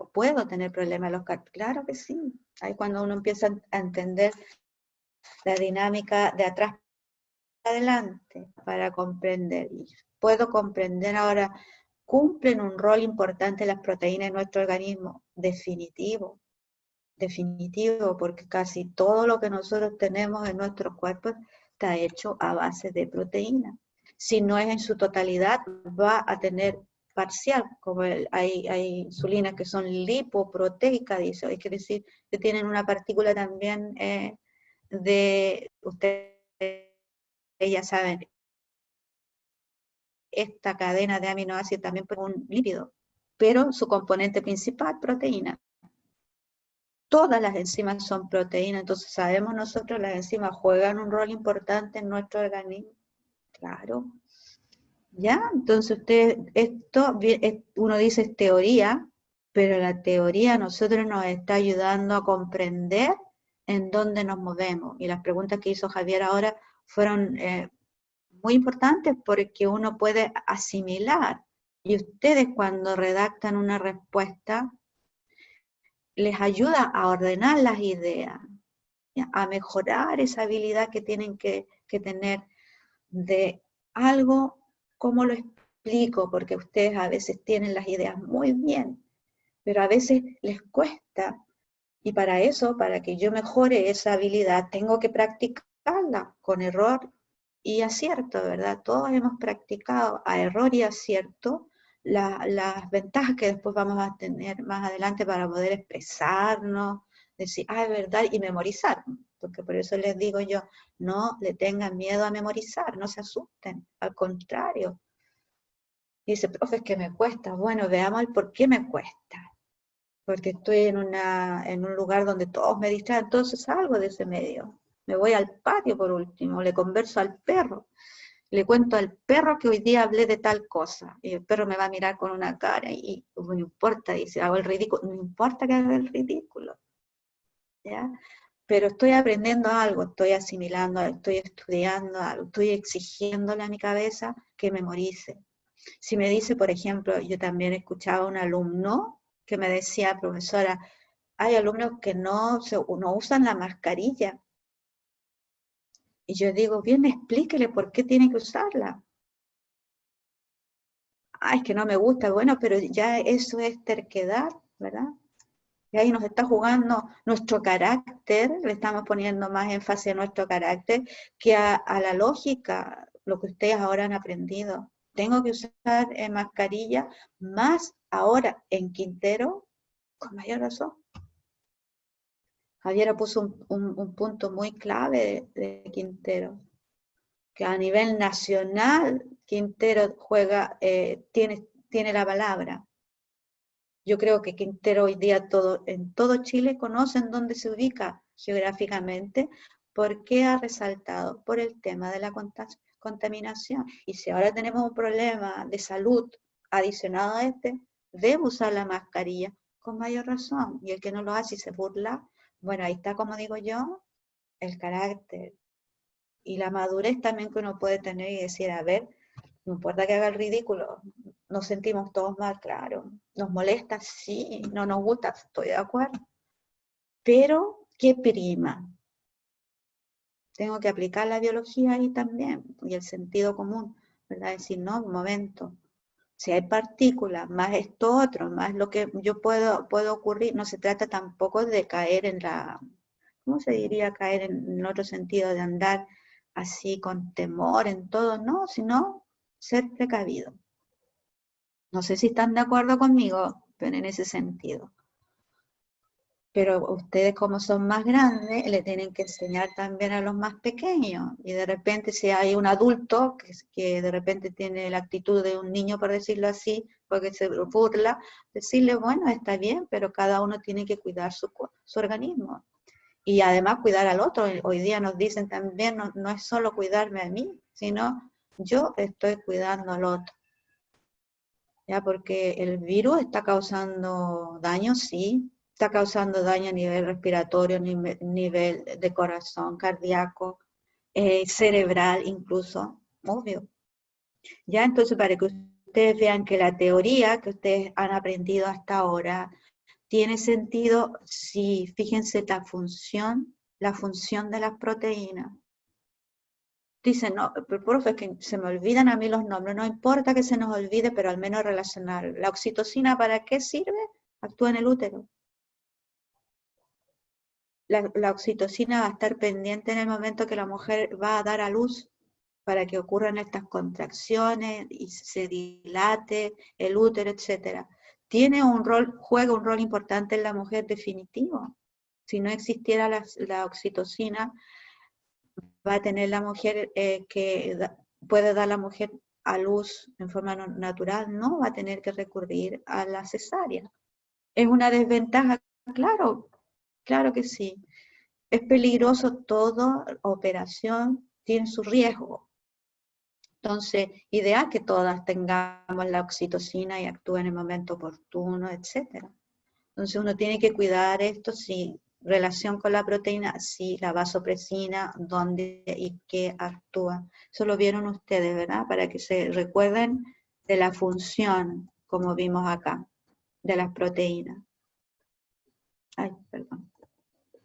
cartílagos, claro que sí. Ahí cuando uno empieza a entender la dinámica de atrás adelante para comprender. Y puedo comprender ahora, cumplen un rol importante las proteínas en nuestro organismo, definitivo, porque casi todo lo que nosotros tenemos en nuestros cuerpos está hecho a base de proteínas. Si no es en su totalidad, va a tener parcial, como hay insulinas que son lipoproteicas, dice, es decir, que tienen una partícula también de, ustedes ya saben, esta cadena de aminoácidos también por un lípido, pero su componente principal, proteína. Todas las enzimas son proteínas, entonces sabemos nosotros las enzimas juegan un rol importante en nuestro organismo. Claro. ¿Ya? Entonces uno dice es teoría, pero la teoría a nosotros nos está ayudando a comprender en dónde nos movemos. Y las preguntas que hizo Javier ahora fueron muy importantes porque uno puede asimilar. Y ustedes cuando redactan una respuesta, les ayuda a ordenar las ideas, ¿ya? A mejorar esa habilidad que tienen que tener de algo, ¿cómo lo explico? Porque ustedes a veces tienen las ideas muy bien, pero a veces les cuesta, y para eso, para que yo mejore esa habilidad, tengo que practicarla con error y acierto, ¿verdad? Todos hemos practicado a error y acierto las ventajas que después vamos a tener más adelante para poder expresarnos, decir, es verdad, y memorizar, porque por eso les digo yo, no le tengan miedo a memorizar, no se asusten, al contrario. Y dice, profe, es que me cuesta. Bueno, veamos el por qué me cuesta. Porque estoy en un lugar donde todos me distraen, entonces salgo de ese medio. Me voy al patio por último, le converso al perro, le cuento al perro que hoy día hablé de tal cosa, y el perro me va a mirar con una cara, y no importa, dice, hago el ridículo, no importa que haga el ridículo, ¿ya? Pero estoy aprendiendo algo, estoy asimilando, estoy estudiando algo, estoy exigiéndole a mi cabeza que memorice. Si me dice, por ejemplo, yo también escuchaba a un alumno que me decía, profesora, hay alumnos que no usan la mascarilla. Y yo digo, bien, explíquele por qué tiene que usarla. Es que no me gusta, bueno, pero ya eso es terquedad, ¿verdad? Y ahí nos está jugando nuestro carácter, le estamos poniendo más énfasis a nuestro carácter que a la lógica, lo que ustedes ahora han aprendido. Tengo que usar mascarilla, más ahora en Quintero, con mayor razón. Javier puso un punto muy clave de Quintero, que a nivel nacional Quintero juega, tiene la palabra. Yo creo que Quintero hoy día en todo Chile conocen dónde se ubica geográficamente, porque ha resaltado por el tema de la contaminación. Y si ahora tenemos un problema de salud adicionado a debe usar la mascarilla con mayor razón. Y el que no lo hace y se burla, bueno, ahí está, como digo yo, el carácter y la madurez también que uno puede tener y decir, a ver, no importa que haga el ridículo, nos sentimos todos mal, claro. Nos molesta, sí, no nos gusta, estoy de acuerdo. Pero, ¿qué prima? Tengo que aplicar la biología ahí también, y el sentido común, ¿verdad? Decir, no, un momento, si hay partículas, más esto otro, más lo que yo puedo ocurrir, no se trata tampoco de caer en ¿cómo se diría? Caer en otro sentido, de andar así con temor en todo, no, sino ser precavido. No sé si están de acuerdo conmigo, pero en ese sentido. Pero ustedes, como son más grandes, le tienen que enseñar también a los más pequeños. Y de repente, si hay un adulto que de repente tiene la actitud de un niño, por decirlo así, porque se burla, decirle, bueno, está bien, pero cada uno tiene que cuidar su organismo. Y además cuidar al otro. Hoy día nos dicen también, no es solo cuidarme a mí, sino yo estoy cuidando al otro. ¿Ya? Porque el virus está causando daño, sí, está causando daño a nivel respiratorio, nivel de corazón, cardíaco, cerebral incluso, obvio. Ya, entonces para que ustedes vean que la teoría que ustedes han aprendido hasta ahora tiene sentido si, fíjense la función de las proteínas. Dicen, no, pero profe, es que se me olvidan a mí los nombres, no importa que se nos olvide, pero al menos relacionar. ¿La oxitocina para qué sirve? Actúa en el útero. La oxitocina va a estar pendiente en el momento que la mujer va a dar a luz para que ocurran estas contracciones y se dilate el útero, etc. Juega un rol importante en la mujer definitivo. Si no existiera la oxitocina, va a tener la mujer puede dar la mujer a luz en forma natural, no va a tener que recurrir a la cesárea. ¿Es una desventaja? Claro, claro que sí. Es peligroso, toda operación tiene su riesgo. Entonces, ideal que todas tengamos la oxitocina y actúe en el momento oportuno, etc. Entonces uno tiene que cuidar esto, sí, relación con la proteína, sí, la vasopresina, dónde y qué actúa. Eso lo vieron ustedes, ¿verdad? Para que se recuerden de la función, como vimos acá, de las proteínas. Ay, perdón.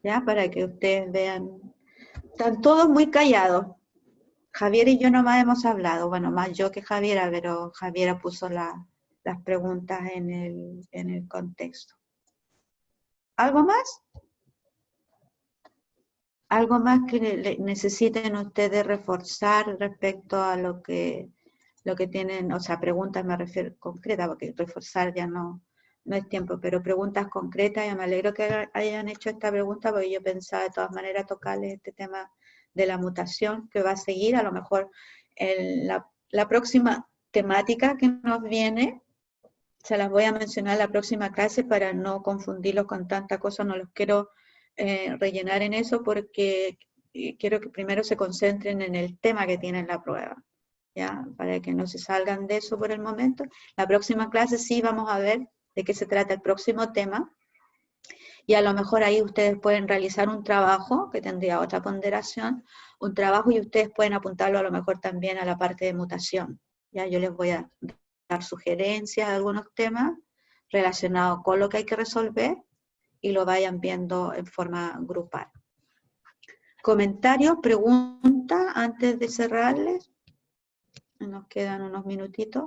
Ya, para que ustedes vean. Están todos muy callados. Javier y yo nomás hemos hablado, bueno, más yo que Javiera, pero Javiera puso las preguntas en el contexto. ¿Algo más? ¿Algo más que necesiten ustedes reforzar respecto a lo que tienen? O sea, preguntas me refiero concretas, porque reforzar ya no es tiempo, pero preguntas concretas. Yo me alegro que hayan hecho esta pregunta, porque yo pensaba de todas maneras tocarles este tema de la mutación que va a seguir. A lo mejor la próxima temática que nos viene, se las voy a mencionar en la próxima clase para no confundirlos con tanta cosa, no los quiero rellenar en eso porque quiero que primero se concentren en el tema que tienen la prueba, ¿ya? Para que no se salgan de eso por el momento. La próxima clase sí vamos a ver de qué se trata el próximo tema, y a lo mejor ahí ustedes pueden realizar un trabajo, que tendría otra ponderación, un trabajo, y ustedes pueden apuntarlo a lo mejor también a la parte de mutación. Ya yo les voy a dar sugerencias de algunos temas relacionados con lo que hay que resolver, y lo vayan viendo en forma grupal. ¿Comentarios, preguntas antes de cerrarles? Nos quedan unos minutitos.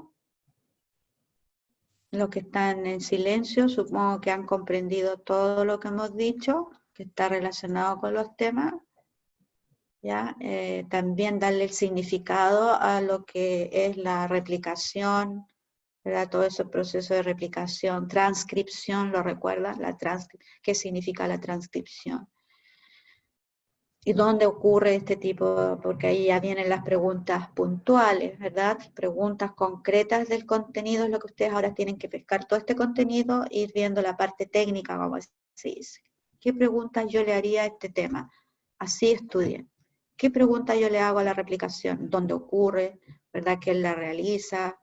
Los que están en silencio, supongo que han comprendido todo lo que hemos dicho, que está relacionado con los temas. ¿Ya? También darle el significado a lo que es la replicación, ¿verdad? Todo ese proceso de replicación, transcripción, ¿lo recuerdan? ¿Qué significa la transcripción? ¿Y dónde ocurre este tipo? Porque ahí ya vienen las preguntas puntuales, ¿verdad? Preguntas concretas del contenido es lo que ustedes ahora tienen que pescar todo este contenido, ir viendo la parte técnica, como se dice. ¿Qué preguntas yo le haría a este tema? Así estudien. ¿Qué pregunta yo le hago a la replicación? ¿Dónde ocurre? ¿Verdad? ¿Quién la realiza?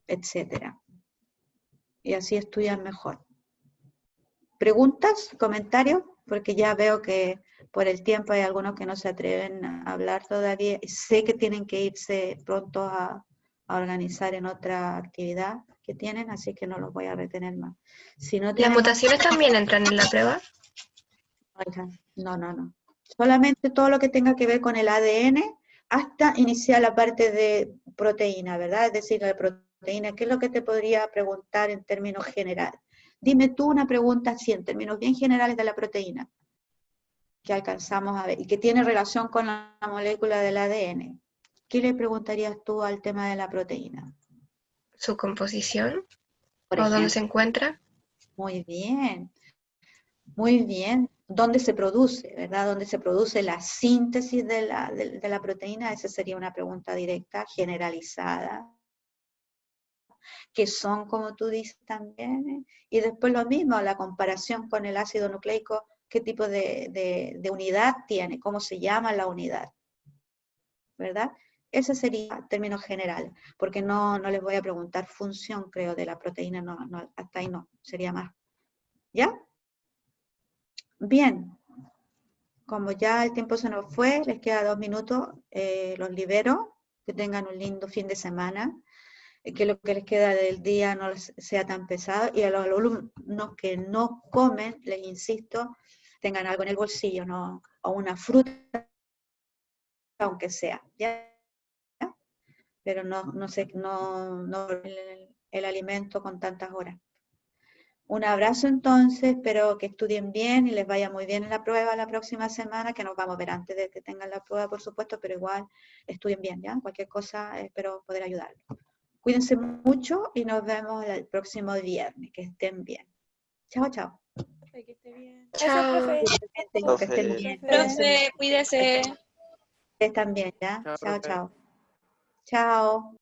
Etcétera. Y así estudian mejor. ¿Preguntas? ¿Comentarios? Porque ya veo que por el tiempo hay algunos que no se atreven a hablar todavía. Sé que tienen que irse pronto a organizar en otra actividad que tienen, así que no los voy a retener más. Si no ¿Las mutaciones más... también entran en la prueba? No. Solamente todo lo que tenga que ver con el ADN hasta iniciar la parte de proteína, ¿verdad? Es decir, la proteína, ¿qué es lo que te podría preguntar en términos generales? Dime tú una pregunta así, en términos bien generales de la proteína, que alcanzamos a ver, y que tiene relación con la molécula del ADN. ¿Qué le preguntarías tú al tema de la proteína? ¿Su composición? Por ¿O ejemplo, dónde se encuentra? muy bien. Muy bien. ¿Dónde se produce, verdad? ¿Dónde se produce la síntesis de la proteína? Esa sería una pregunta directa, generalizada. ¿Qué son, como tú dices también? Y después lo mismo, la comparación con el ácido nucleico, ¿qué tipo de unidad tiene? ¿Cómo se llama la unidad? ¿Verdad? Ese sería términos generales, porque no les voy a preguntar función, creo, de la proteína, no, hasta ahí no, sería más. ¿Ya? Bien. Como ya el tiempo se nos fue, les queda 2 minutos, los libero, que tengan un lindo fin de semana, que lo que les queda del día no sea tan pesado, y a los alumnos que no comen, les insisto, tengan algo en el bolsillo, ¿no? O una fruta, aunque sea, ¿ya? Pero no el alimento con tantas horas. Un abrazo entonces, espero que estudien bien y les vaya muy bien en la prueba la próxima semana, que nos vamos a ver antes de que tengan la prueba, por supuesto, pero igual estudien bien, ¿ya? Cualquier cosa, espero poder ayudarlos. Cuídense mucho y nos vemos el próximo viernes. Que estén bien. Chao, chao. Que esté bien. Chao. Que estén bien. Profe, cuídese. Ustedes también, ¿ya? Chao, Chao, profe. chao. Chao.